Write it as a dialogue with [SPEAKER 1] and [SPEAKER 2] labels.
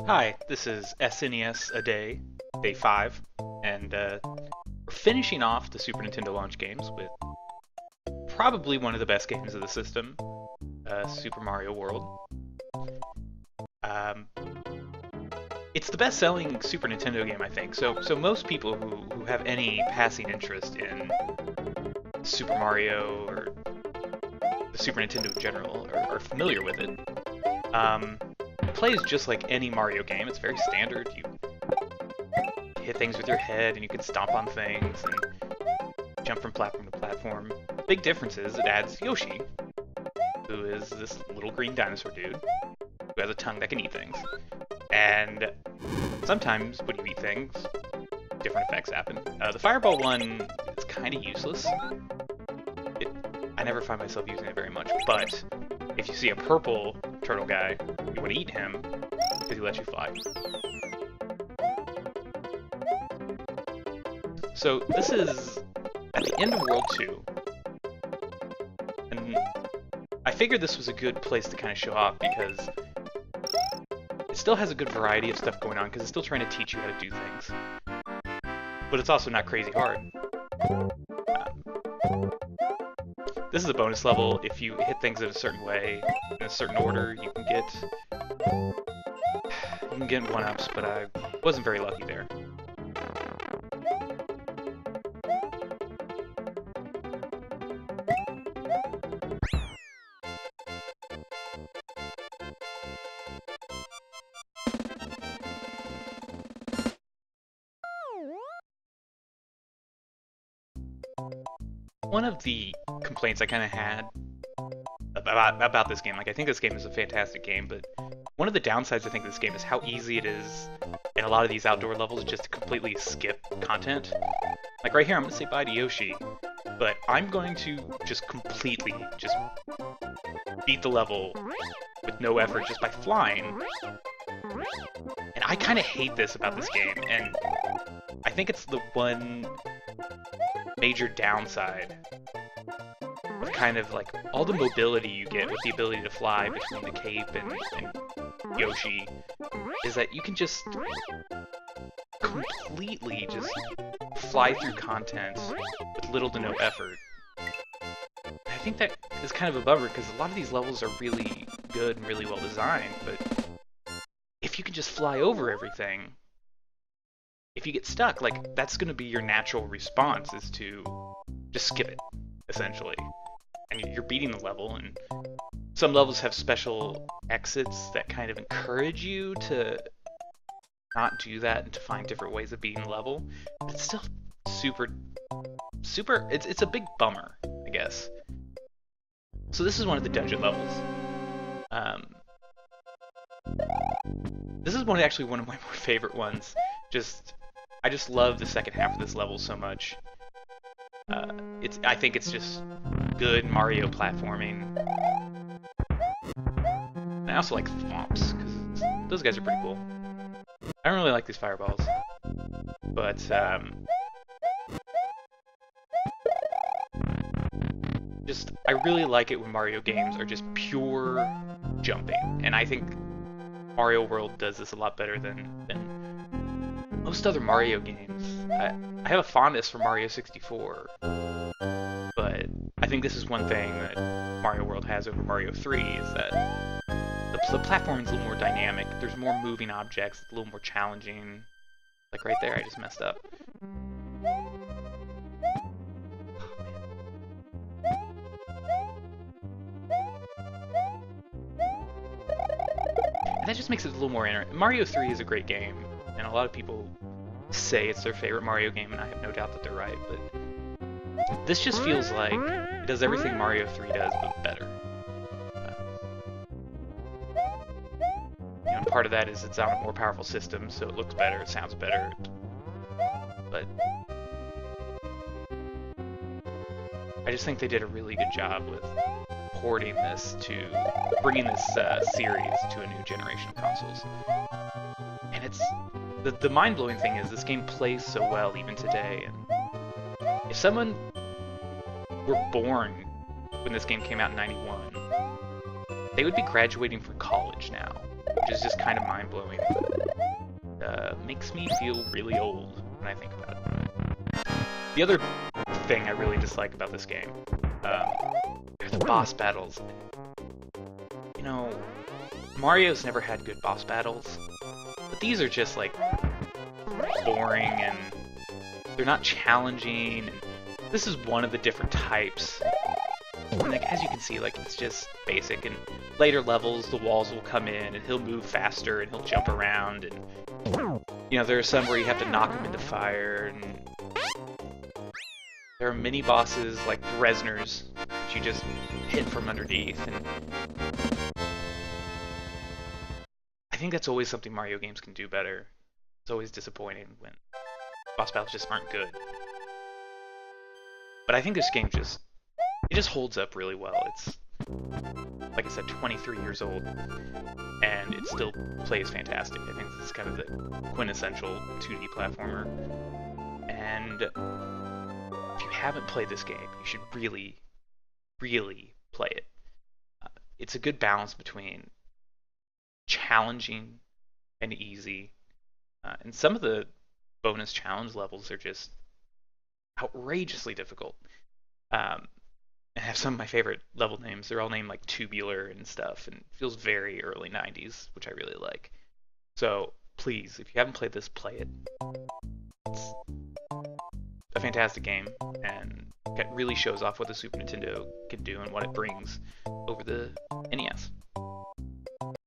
[SPEAKER 1] Hi, this is SNES A Day, Day 5, and we're finishing off the Super Nintendo launch games with probably one of the best games of the system, Super Mario World. Um, it's the best-selling Super Nintendo game, I think, so most people who have any passing interest in Super Mario or the Super Nintendo in general are familiar with it. It plays just like any Mario game. It's very standard. You hit things with your head, and you can stomp on things, and jump from platform to platform. Big difference is it adds Yoshi, who is this little green dinosaur dude who has a tongue that can eat things. And sometimes when you eat things, different effects happen. The Fireball one is kind of useless. I never find myself using it very much, but if you see a purple turtle guy, you want to eat him because he lets you fly. So this is at the end of World 2, and I figured this was a good place to kind of show off because it still has a good variety of stuff going on because it's still trying to teach you how to do things, but it's also not crazy hard. This is a bonus level. If you hit things in a certain way, in a certain order, you can get one-ups, but I wasn't very lucky there. One of the complaints I kind of had about this game, like I think this game is a fantastic game, but one of the downsides I think of this game is how easy it is in a lot of these outdoor levels just to completely skip content. Like right here, I'm going to say bye to Yoshi, but I'm going to just completely just beat the level with no effort just by flying. And I kind of hate this about this game, and I think it's the one major downside of kind of like all the mobility you get with the ability to fly between the cape and Yoshi is that you can just completely just fly through content with little to no effort. I think that is kind of a bummer because a lot of these levels are really good and really well designed, but if you can just fly over everything, if you get stuck, like, that's going to be your natural response, is to just skip it, essentially. And you're beating the level, and some levels have special exits that kind of encourage you to not do that and to find different ways of beating the level. But it's still super, it's a big bummer, I guess. So this is one of the dungeon levels. This is actually one of my more favorite ones. I just love the second half of this level so much. I think it's just good Mario platforming. And I also like thwomps, because those guys are pretty cool. I don't really like these fireballs, but I really like it when Mario games are just pure jumping, and I think Mario World does this a lot better than most other Mario games. I have a fondness for Mario 64, but I think this is one thing that Mario World has over Mario 3 is that the platforming is a little more dynamic. There's more moving objects, it's a little more challenging. Like right there, I just messed up. And that just makes it a little more interesting. Mario 3 is a great game, and a lot of people say it's their favorite Mario game, and I have no doubt that they're right, but this just feels like it does everything Mario 3 does, but better. And part of that is it's on a more powerful system, so it looks better, it sounds better, but I just think they did a really good job with porting this to bringing this series to a new generation of consoles. And it's the mind-blowing thing is this game plays so well even today, and if someone were born when this game came out in '91, they would be graduating from college now, which is just kind of mind-blowing. makes me feel really old when I think about it. The other thing I really dislike about this game are the boss battles. You know, Mario's never had good boss battles, but these are just like boring and they're not challenging. And this is one of the different types. And like, as you can see, like, it's just basic. And later levels, the walls will come in, and he'll move faster, and he'll jump around. And you know, there are some where you have to knock him into fire. And there are mini bosses like Resners that you just hit from underneath. And I think that's always something Mario games can do better. It's always disappointing when boss battles just aren't good. But I think this game just holds up really well. It's, like I said, 23 years old, and it still plays fantastic. I think this is kind of the quintessential 2D platformer. And if you haven't played this game, you should really, really play it. It's a good balance between challenging and easy. And some of the bonus challenge levels are just outrageously difficult. And have some of my favorite level names. They're all named like Tubular and stuff, and it feels very early 90s, which I really like. So please, if you haven't played this, play it. It's a fantastic game, and it really shows off what the Super Nintendo can do and what it brings over the NES.